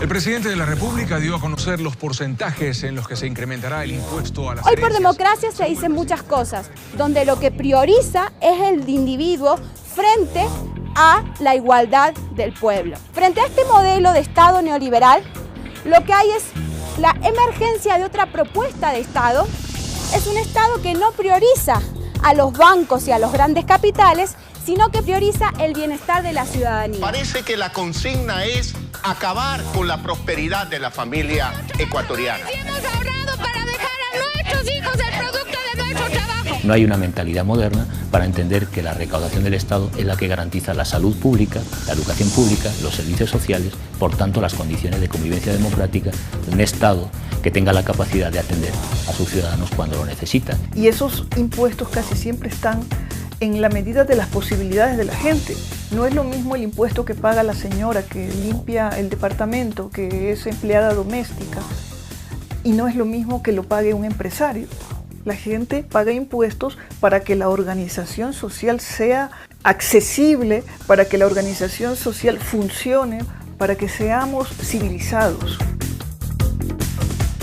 El presidente de la República dio a conocer los porcentajes en los que se incrementará el impuesto a las Hoy por herencias. democracia se dicen muchas cosas, donde lo que prioriza es el individuo frente a la igualdad del pueblo. Frente a este modelo de Estado neoliberal, lo que hay es la emergencia de otra propuesta de Estado. Es un Estado que no prioriza a los bancos y a los grandes capitales, sino que prioriza el bienestar de la ciudadanía. Parece que la consigna es acabar con la prosperidad de la familia ecuatoriana. Hemos ahorrado para dejar a nuestros hijos el producto de nuestro trabajo. No hay una mentalidad moderna para entender que la recaudación del Estado es la que garantiza la salud pública, la educación pública, los servicios sociales, por tanto las condiciones de convivencia democrática de un Estado que tenga la capacidad de atender a sus ciudadanos cuando lo necesitan. Y esos impuestos casi siempre están en la medida de las posibilidades de la gente. No es lo mismo el impuesto que paga la señora que limpia el departamento, que es empleada doméstica, y no es lo mismo que lo pague un empresario. La gente paga impuestos para que la organización social sea accesible, para que la organización social funcione, para que seamos civilizados.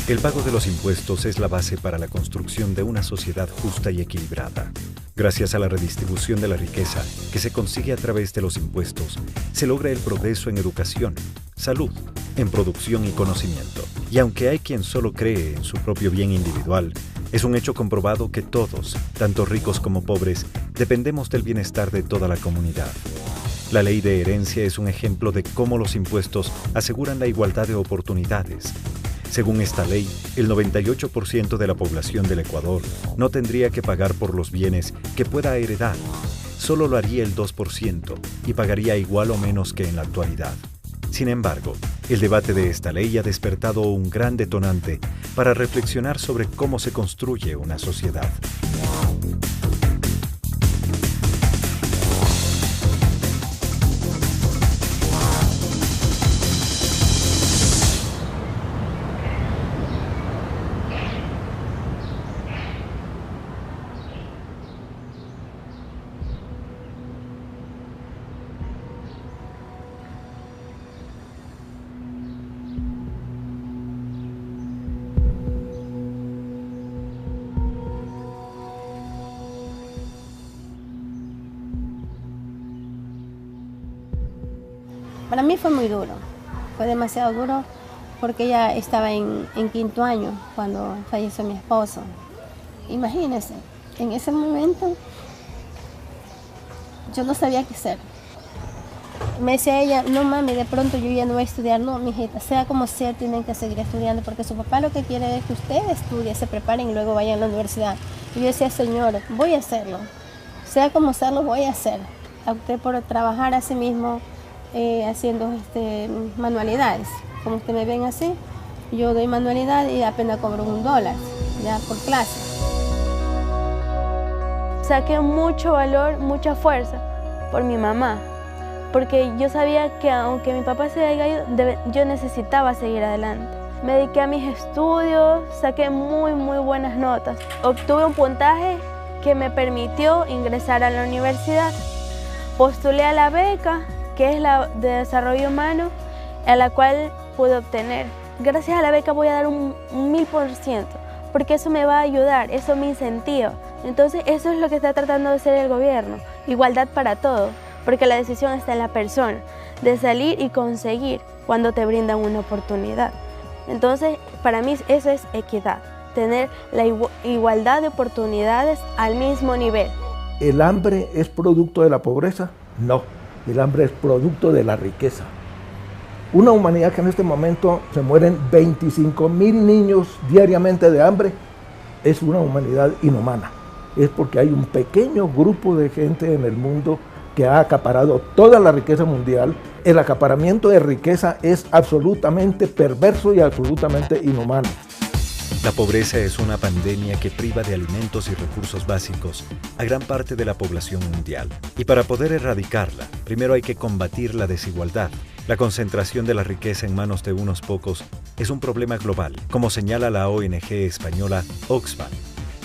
El pago de los impuestos es la base para la construcción de una sociedad justa y equilibrada. Gracias a la redistribución de la riqueza que se consigue a través de los impuestos, se logra el progreso en educación, salud, en producción y conocimiento. Y aunque hay quien solo cree en su propio bien individual, es un hecho comprobado que todos, tanto ricos como pobres, dependemos del bienestar de toda la comunidad. La ley de herencia es un ejemplo de cómo los impuestos aseguran la igualdad de oportunidades. Según esta ley, el 98% de la población del Ecuador no tendría que pagar por los bienes que pueda heredar. Solo lo haría el 2% y pagaría igual o menos que en la actualidad. Sin embargo, el debate de esta ley ha despertado un gran detonante para reflexionar sobre cómo se construye una sociedad. Para mí fue muy duro, fue demasiado duro porque ella estaba en quinto año cuando falleció mi esposo. Imagínense, en ese momento yo no sabía qué hacer. Me decía ella, no mami, de pronto yo ya no voy a estudiar. No, mijita, sea como sea, tienen que seguir estudiando porque su papá lo que quiere es que usted estudie, se preparen y luego vayan a la universidad. Y yo decía, señor, voy a hacerlo. Sea como sea, lo voy a hacer. Opté por trabajar así mismo, haciendo manualidades. Como ustedes me ven así, yo doy manualidad y apenas cobro $1 ya por clase. Saqué mucho valor, mucha fuerza por mi mamá, porque yo sabía que aunque mi papá se haya ido, yo necesitaba seguir adelante. Me dediqué a mis estudios, saqué muy buenas notas. Obtuve un puntaje que me permitió ingresar a la universidad. Postulé a la beca, que es la de desarrollo humano, a la cual pude obtener. Gracias a la beca voy a dar un 1000%, porque eso me va a ayudar, eso me incentiva. Entonces eso es lo que está tratando de hacer el gobierno, igualdad para todos, porque la decisión está en la persona, de salir y conseguir cuando te brindan una oportunidad. Entonces para mí eso es equidad, tener la igualdad de oportunidades al mismo nivel. ¿El hambre es producto de la pobreza? No. El hambre es producto de la riqueza. Una humanidad que en este momento se mueren 25.000 niños diariamente de hambre es una humanidad inhumana. Es porque hay un pequeño grupo de gente en el mundo que ha acaparado toda la riqueza mundial. El acaparamiento de riqueza es absolutamente perverso y absolutamente inhumano. La pobreza es una pandemia que priva de alimentos y recursos básicos a gran parte de la población mundial. Y para poder erradicarla, primero hay que combatir la desigualdad. La concentración de la riqueza en manos de unos pocos es un problema global, como señala la ONG española Oxfam,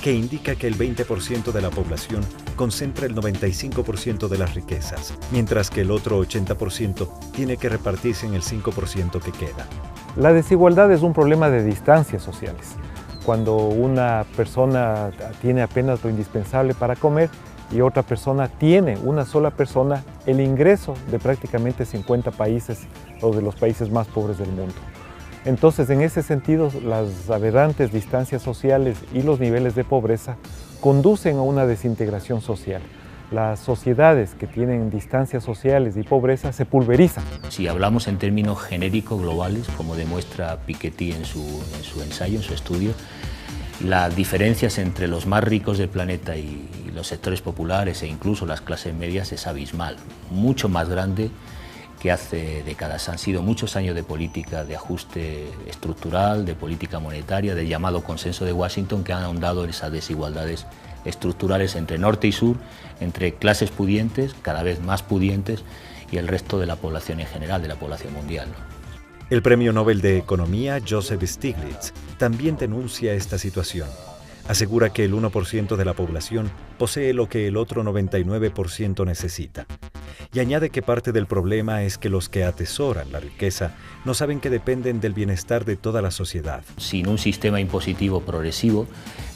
que indica que el 20% de la población concentra el 95% de las riquezas, mientras que el otro 80% tiene que repartirse en el 5% que queda. La desigualdad es un problema de distancias sociales. Cuando una persona tiene apenas lo indispensable para comer y otra persona tiene, una sola persona, el ingreso de prácticamente 50 países o de los países más pobres del mundo. Entonces, en ese sentido, las aberrantes distancias sociales y los niveles de pobreza conducen a una desintegración social. Las sociedades que tienen distancias sociales y pobreza se pulverizan. Si hablamos en términos genéricos globales, como demuestra Piketty en su ensayo, en su estudio, las diferencias entre los más ricos del planeta y los sectores populares e incluso las clases medias es abismal, mucho más grande que hace décadas. Han sido muchos años de política de ajuste estructural, de política monetaria, del llamado consenso de Washington, que han ahondado en esas desigualdades estructurales entre norte y sur, entre clases pudientes, cada vez más pudientes, y el resto de la población en general, de la población mundial. El Premio Nobel de Economía, Joseph Stiglitz, también denuncia esta situación. Asegura que el 1% de la población posee lo que el otro 99% necesita. Y añade que parte del problema es que los que atesoran la riqueza no saben que dependen del bienestar de toda la sociedad. Sin un sistema impositivo progresivo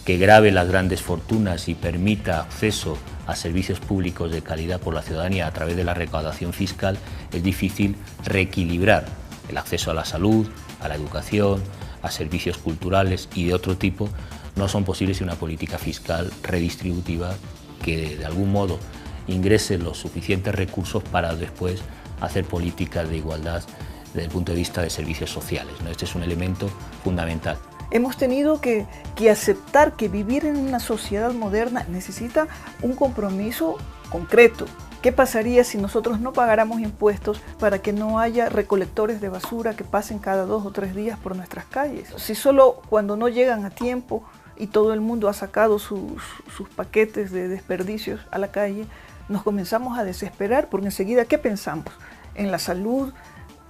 que grave las grandes fortunas y permita acceso a servicios públicos de calidad por la ciudadanía a través de la recaudación fiscal, es difícil reequilibrar el acceso a la salud, a la educación, a servicios culturales y de otro tipo. No son posibles sin una política fiscal redistributiva que de algún modo ingrese los suficientes recursos para después hacer políticas de igualdad desde el punto de vista de servicios sociales, ¿no? Este es un elemento fundamental. Hemos tenido que aceptar que vivir en una sociedad moderna necesita un compromiso concreto. ¿Qué pasaría si nosotros no pagáramos impuestos para que no haya recolectores de basura que pasen cada 2 o 3 días por nuestras calles? Si solo cuando no llegan a tiempo y todo el mundo ha sacado sus paquetes de desperdicios a la calle, nos comenzamos a desesperar, porque enseguida, ¿qué pensamos? En la salud,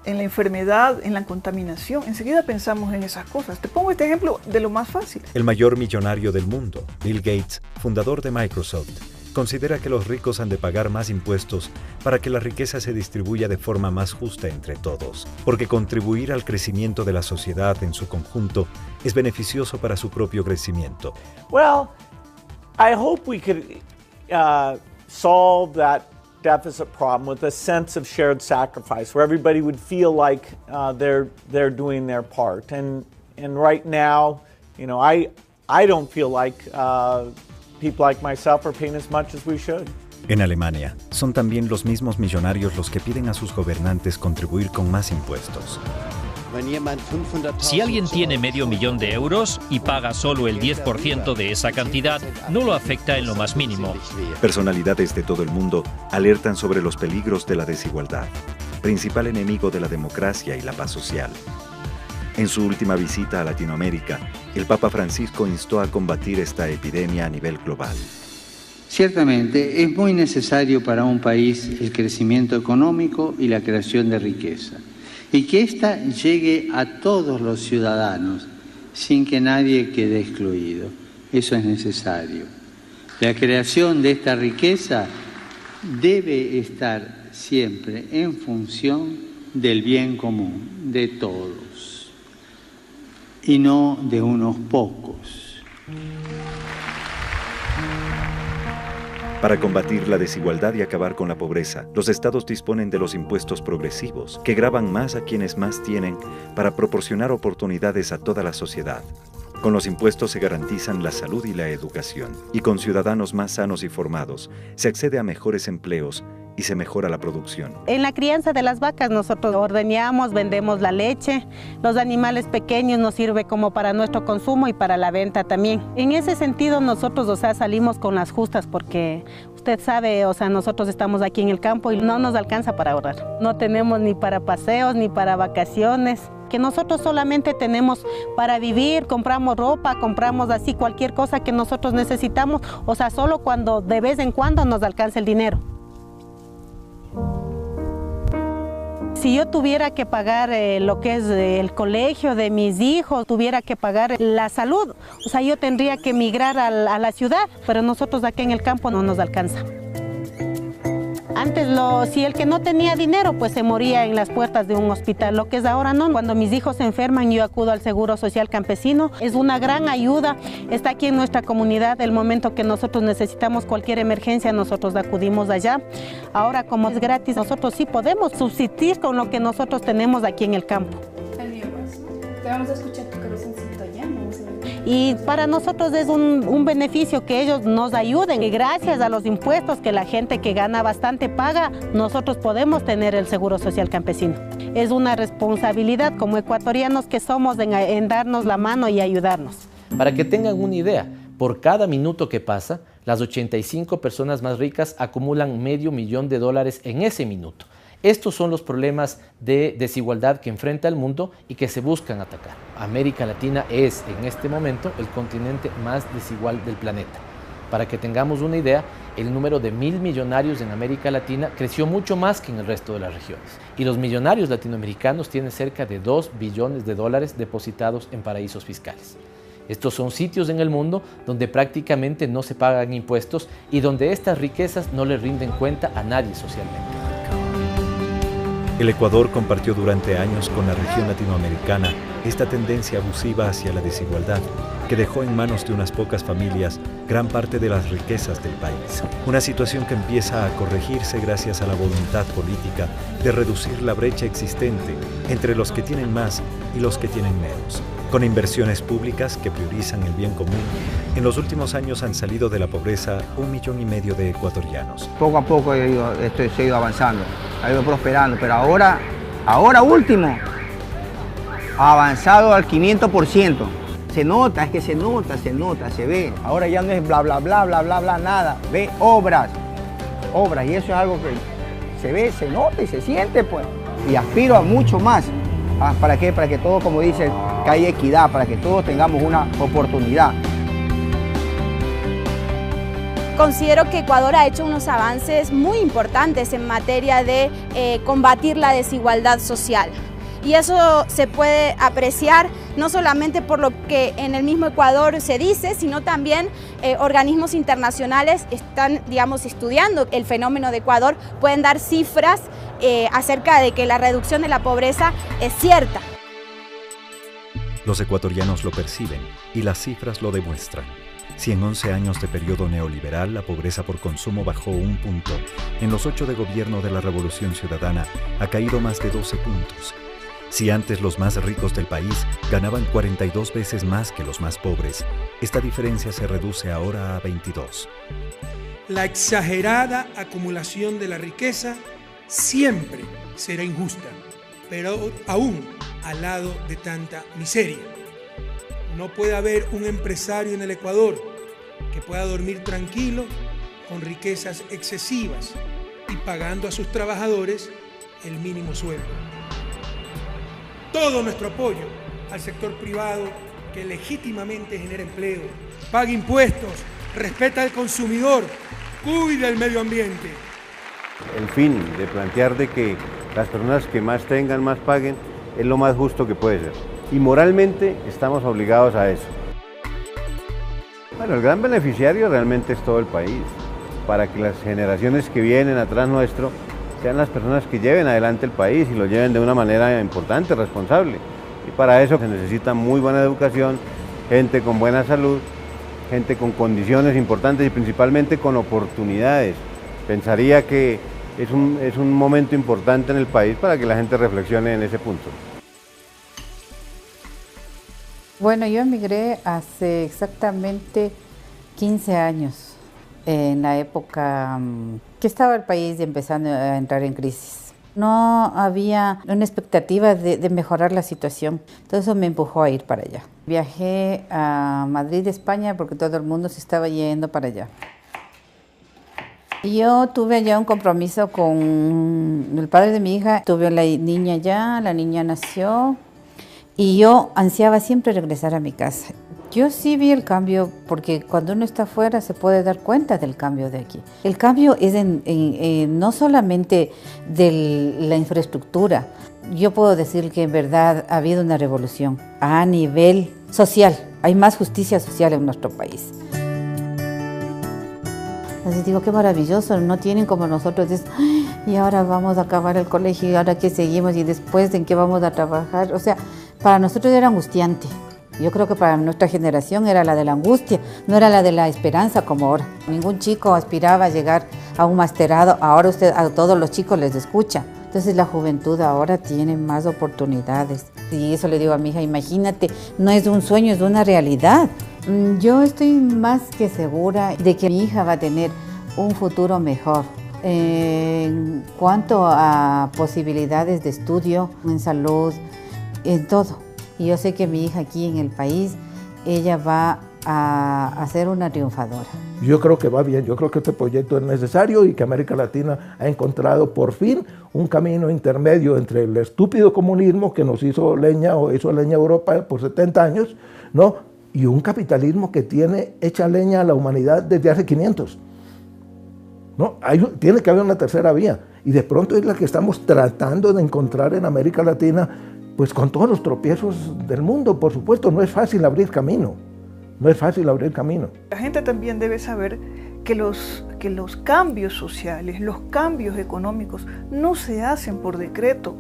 en la enfermedad, en la contaminación. Enseguida pensamos en esas cosas. Te pongo este ejemplo de lo más fácil. El mayor millonario del mundo, Bill Gates, fundador de Microsoft, considera que los ricos han de pagar más impuestos para que la riqueza se distribuya de forma más justa entre todos, porque contribuir al crecimiento de la sociedad en su conjunto es beneficioso para su propio crecimiento. Well, I hope we could solve that deficit problem with a sense of shared sacrifice, where everybody would feel like they're doing their part. And right now, you know, I don't feel like people like myself are paying as much as we should. En Alemania, son también los mismos millonarios los que piden a sus gobernantes contribuir con más impuestos. Si alguien tiene $500,000 de euros y paga solo el 10% de esa cantidad, no lo afecta en lo más mínimo. Personalidades de todo el mundo alertan sobre los peligros de la desigualdad, principal enemigo de la democracia y la paz social. En su última visita a Latinoamérica, el Papa Francisco instó a combatir esta epidemia a nivel global. Ciertamente, es muy necesario para un país el crecimiento económico y la creación de riqueza, y que ésta llegue a todos los ciudadanos sin que nadie quede excluido. Eso es necesario. La creación de esta riqueza debe estar siempre en función del bien común de todos y no de unos pocos. Para combatir la desigualdad y acabar con la pobreza, los estados disponen de los impuestos progresivos, que gravan más a quienes más tienen para proporcionar oportunidades a toda la sociedad. Con los impuestos se garantizan la salud y la educación, y con ciudadanos más sanos y formados, se accede a mejores empleos y se mejora la producción. En la crianza de las vacas nosotros ordeñamos, vendemos la leche, los animales pequeños nos sirve como para nuestro consumo y para la venta también. En ese sentido nosotros, salimos con las justas porque usted sabe, nosotros estamos aquí en el campo y no nos alcanza para ahorrar. No tenemos ni para paseos ni para vacaciones, que nosotros solamente tenemos para vivir, compramos ropa, compramos así cualquier cosa que nosotros necesitamos, solo cuando de vez en cuando nos alcanza el dinero. Si yo tuviera que pagar lo que es el colegio de mis hijos, tuviera que pagar la salud, o sea, yo tendría que emigrar a la ciudad, pero nosotros aquí en el campo no nos alcanza. Antes, si el que no tenía dinero, pues se moría en las puertas de un hospital. Lo que es ahora no. Cuando mis hijos se enferman, yo acudo al Seguro Social Campesino. Es una gran ayuda. Está aquí en nuestra comunidad. El momento que nosotros necesitamos cualquier emergencia, nosotros acudimos allá. Ahora, como es gratis, nosotros sí podemos subsistir con lo que nosotros tenemos aquí en el campo. Te vamos a escuchar tu corazoncito ya. Y para nosotros es un beneficio que ellos nos ayuden. Y gracias a los impuestos que la gente que gana bastante paga, nosotros podemos tener el Seguro Social Campesino. Es una responsabilidad como ecuatorianos que somos en darnos la mano y ayudarnos. Para que tengan una idea, por cada minuto que pasa, las 85 personas más ricas acumulan $500,000 en ese minuto. Estos son los problemas de desigualdad que enfrenta el mundo y que se buscan atacar. América Latina es, en este momento, el continente más desigual del planeta. Para que tengamos una idea, el número de 1.000 millonarios en América Latina creció mucho más que en el resto de las regiones. Y los millonarios latinoamericanos tienen cerca de $2 billones depositados en paraísos fiscales. Estos son sitios en el mundo donde prácticamente no se pagan impuestos y donde estas riquezas no le rinden cuenta a nadie socialmente. El Ecuador compartió durante años con la región latinoamericana esta tendencia abusiva hacia la desigualdad que dejó en manos de unas pocas familias gran parte de las riquezas del país. Una situación que empieza a corregirse gracias a la voluntad política de reducir la brecha existente entre los que tienen más y los que tienen menos. Con inversiones públicas que priorizan el bien común, en los últimos años han salido de la pobreza 1,5 millones de ecuatorianos. Poco a poco se ha ido avanzando, ha ido prosperando, pero ahora último, ha avanzado al 500%. Se nota, es que se nota, se ve. Ahora ya no es bla, bla, bla, bla, bla, bla, nada. Ve obras, y eso es algo que se ve, se nota y se siente, pues. Y aspiro a mucho más. ¿Para qué? Para que todo, como dicen, que haya equidad, para que todos tengamos una oportunidad. Considero que Ecuador ha hecho unos avances muy importantes en materia de combatir la desigualdad social. Y eso se puede apreciar no solamente por lo que en el mismo Ecuador se dice, sino también organismos internacionales están, digamos, estudiando el fenómeno de Ecuador, pueden dar cifras acerca de que la reducción de la pobreza es cierta. Los ecuatorianos lo perciben y las cifras lo demuestran. Si en 11 años de periodo neoliberal la pobreza por consumo bajó 1 punto, en los 8 de gobierno de la Revolución Ciudadana ha caído más de 12 puntos. Si antes los más ricos del país ganaban 42 veces más que los más pobres, esta diferencia se reduce ahora a 22. La exagerada acumulación de la riqueza siempre será injusta, pero aún al lado de tanta miseria. No puede haber un empresario en el Ecuador que pueda dormir tranquilo con riquezas excesivas y pagando a sus trabajadores el mínimo sueldo. Todo nuestro apoyo al sector privado que legítimamente genera empleo, paga impuestos, respeta al consumidor, cuida el medio ambiente. El fin de plantear de que las personas que más tengan, más paguen, es lo más justo que puede ser. Y moralmente estamos obligados a eso. Bueno, el gran beneficiario realmente es todo el país, para que las generaciones que vienen atrás nuestro sean las personas que lleven adelante el país y lo lleven de una manera importante, responsable. Y para eso se necesita muy buena educación, gente con buena salud, gente con condiciones importantes y principalmente con oportunidades. Pensaría que es un momento importante en el país para que la gente reflexione en ese punto. Bueno, yo emigré hace exactamente 15 años, en la época que estaba el país empezando a entrar en crisis. No había una expectativa de mejorar la situación, entonces eso me empujó a ir para allá. Viajé a Madrid, España, porque todo el mundo se estaba yendo para allá. Yo tuve allá un compromiso con el padre de mi hija, tuve la niña allá, la niña nació y yo ansiaba siempre regresar a mi casa. Yo sí vi el cambio, porque cuando uno está afuera se puede dar cuenta del cambio de aquí. El cambio es no solamente de la infraestructura. Yo puedo decir que en verdad ha habido una revolución a nivel social. Hay más justicia social en nuestro país. Entonces digo, qué maravilloso, no tienen como nosotros, y ahora vamos a acabar el colegio, y ahora qué seguimos, y después en qué vamos a trabajar. O sea, para nosotros era angustiante. Yo creo que para nuestra generación era la de la angustia, no era la de la esperanza como ahora. Ningún chico aspiraba a llegar a un masterado, ahora usted a todos los chicos les escucha. Entonces la juventud ahora tiene más oportunidades. Y eso le digo a mi hija, imagínate, no es un sueño, es una realidad. Yo estoy más que segura de que mi hija va a tener un futuro mejor. En cuanto a posibilidades de estudio, en salud, en todo. Y yo sé que mi hija aquí en el país, ella va a ser una triunfadora. Yo creo que va bien, yo creo que este proyecto es necesario y que América Latina ha encontrado por fin un camino intermedio entre el estúpido comunismo que nos hizo leña o hizo leña a Europa por 70 años, ¿no? Y un capitalismo que tiene hecha leña a la humanidad desde hace 500. ¿No? Tiene que haber una tercera vía y de pronto es la que estamos tratando de encontrar en América Latina, pues con todos los tropiezos del mundo. Por supuesto, no es fácil abrir camino, no es fácil abrir camino. La gente también debe saber que los cambios sociales, los cambios económicos no se hacen por decreto.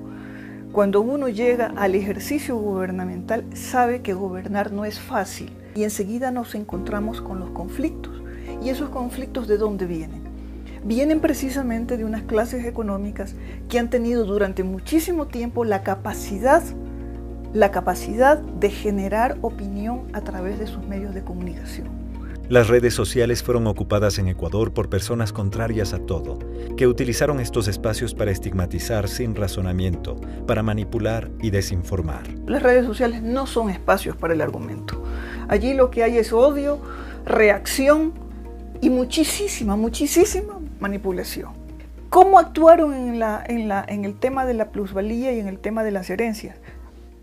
Cuando uno llega al ejercicio gubernamental, sabe que gobernar no es fácil y enseguida nos encontramos con los conflictos. ¿Y esos conflictos de dónde vienen? Vienen precisamente de unas clases económicas que han tenido durante muchísimo tiempo la capacidad de generar opinión a través de sus medios de comunicación. Las redes sociales fueron ocupadas en Ecuador por personas contrarias a todo, que utilizaron estos espacios para estigmatizar sin razonamiento, para manipular y desinformar. Las redes sociales no son espacios para el argumento. Allí lo que hay es odio, reacción y muchísima manipulación. ¿Cómo actuaron en el tema de la plusvalía y en el tema de las herencias?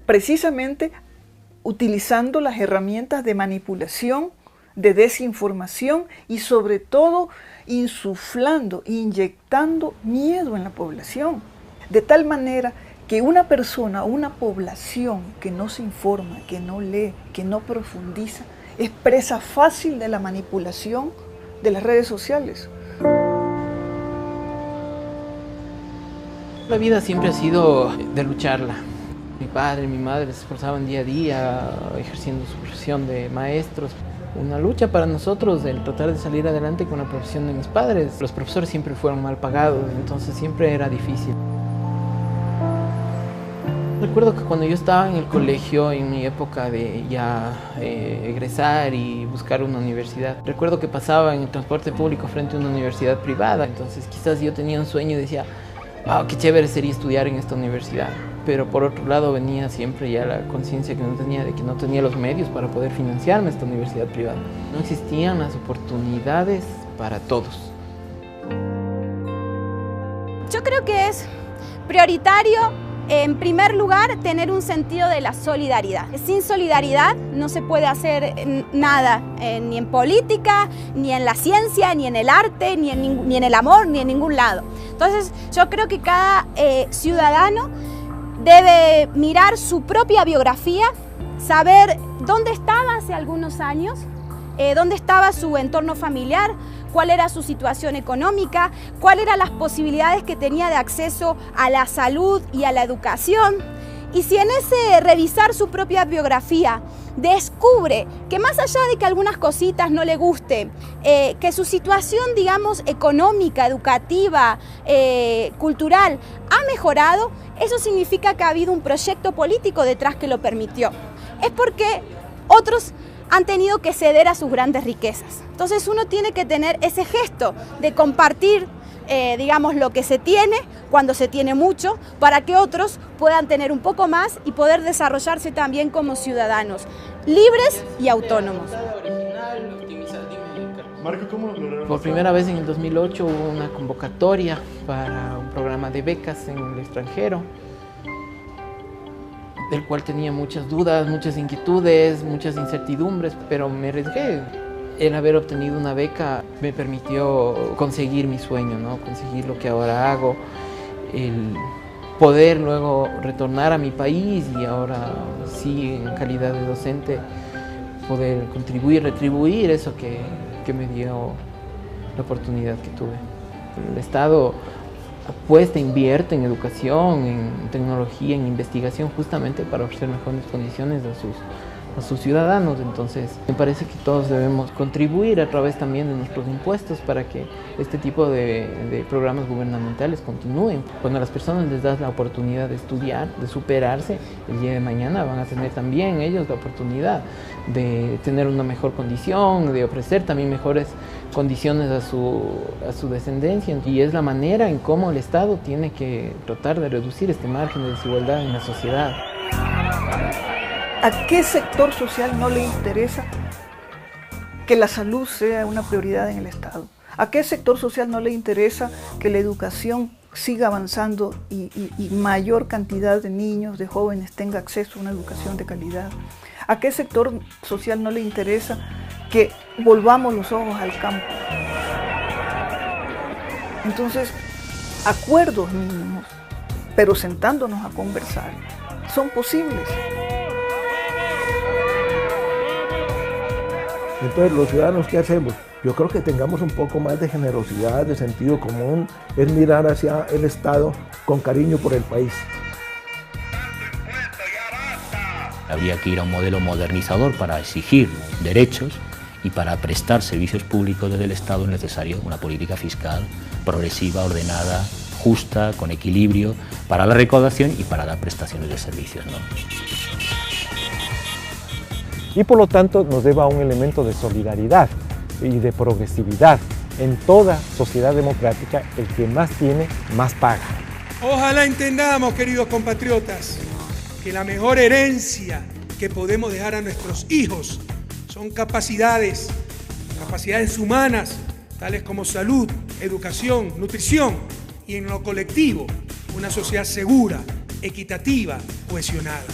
Precisamente utilizando las herramientas de manipulación, de desinformación y sobre todo insuflando, inyectando miedo en la población. De tal manera que una persona, una población que no se informa, que no lee, que no profundiza, es presa fácil de la manipulación de las redes sociales. La vida siempre ha sido de lucharla. Mi padre y mi madre se esforzaban día a día ejerciendo su profesión de maestros. Una lucha para nosotros el tratar de salir adelante con la profesión de mis padres. Los profesores siempre fueron mal pagados, entonces siempre era difícil. Recuerdo que cuando yo estaba en el colegio, en mi época de ya egresar y buscar una universidad, recuerdo que pasaba en el transporte público frente a una universidad privada, entonces quizás yo tenía un sueño y decía, wow, qué chévere sería estudiar en esta universidad. Pero por otro lado venía siempre ya la conciencia que no tenía de que no tenía los medios para poder financiarme esta universidad privada. No existían las oportunidades para todos. Yo creo que es prioritario, en primer lugar, tener un sentido de la solidaridad. Sin solidaridad no se puede hacer nada, ni en política, ni en la ciencia, ni en el arte, ni en el amor, ni en ningún lado. Entonces, yo creo que cada ciudadano debe mirar su propia biografía, saber dónde estaba hace algunos años, dónde estaba su entorno familiar, cuál era su situación económica, cuáles eran las posibilidades que tenía de acceso a la salud y a la educación. Y si en ese revisar su propia biografía descubre que más allá de que algunas cositas no le guste, que su situación, digamos, económica, educativa, cultural ha mejorado, eso significa que ha habido un proyecto político detrás que lo permitió. Es porque otros han tenido que ceder a sus grandes riquezas. Entonces uno tiene que tener ese gesto de compartir, digamos, lo que se tiene, cuando se tiene mucho, para que otros puedan tener un poco más y poder desarrollarse también como ciudadanos, libres y autónomos. Por primera vez en el 2008 hubo una convocatoria para un programa de becas en el extranjero. del cual tenía muchas dudas, muchas inquietudes, muchas incertidumbres, pero me arriesgué. El haber obtenido una beca me permitió conseguir mi sueño, ¿no? Conseguir lo que ahora hago, el poder luego retornar a mi país y ahora sí, en calidad de docente, poder contribuir, retribuir eso que me dio la oportunidad que tuve. El Estado apuesta, invierte en educación, en tecnología, en investigación, justamente para ofrecer mejores condiciones a sus ciudadanos. Entonces me parece que todos debemos contribuir a través también de nuestros impuestos para que este tipo de programas gubernamentales continúen. Cuando a las personas les das la oportunidad de estudiar, de superarse, el día de mañana van a tener también ellos la oportunidad de tener una mejor condición, de ofrecer también mejores condiciones a su descendencia, y es la manera en cómo el Estado tiene que tratar de reducir este margen de desigualdad en la sociedad. ¿A qué sector social no le interesa que la salud sea una prioridad en el Estado? ¿A qué sector social no le interesa que la educación siga avanzando y mayor cantidad de niños, de jóvenes tenga acceso a una educación de calidad? ¿A qué sector social no le interesa que volvamos los ojos al campo? Entonces, acuerdos mínimos, pero sentándonos a conversar, son posibles. Entonces, los ciudadanos, ¿qué hacemos? Yo creo que tengamos un poco más de generosidad, de sentido común, es mirar hacia el Estado con cariño por el país. Habría que ir a un modelo modernizador para exigir derechos y para prestar servicios públicos desde el Estado es necesario una política fiscal progresiva, ordenada, justa, con equilibrio, para la recaudación y para dar prestaciones de servicios, ¿no? Y por lo tanto nos lleva a un elemento de solidaridad y de progresividad. En toda sociedad democrática, el que más tiene, más paga. Ojalá entendamos, queridos compatriotas, que la mejor herencia que podemos dejar a nuestros hijos son capacidades humanas, tales como salud, educación, nutrición y en lo colectivo, una sociedad segura, equitativa, cohesionada.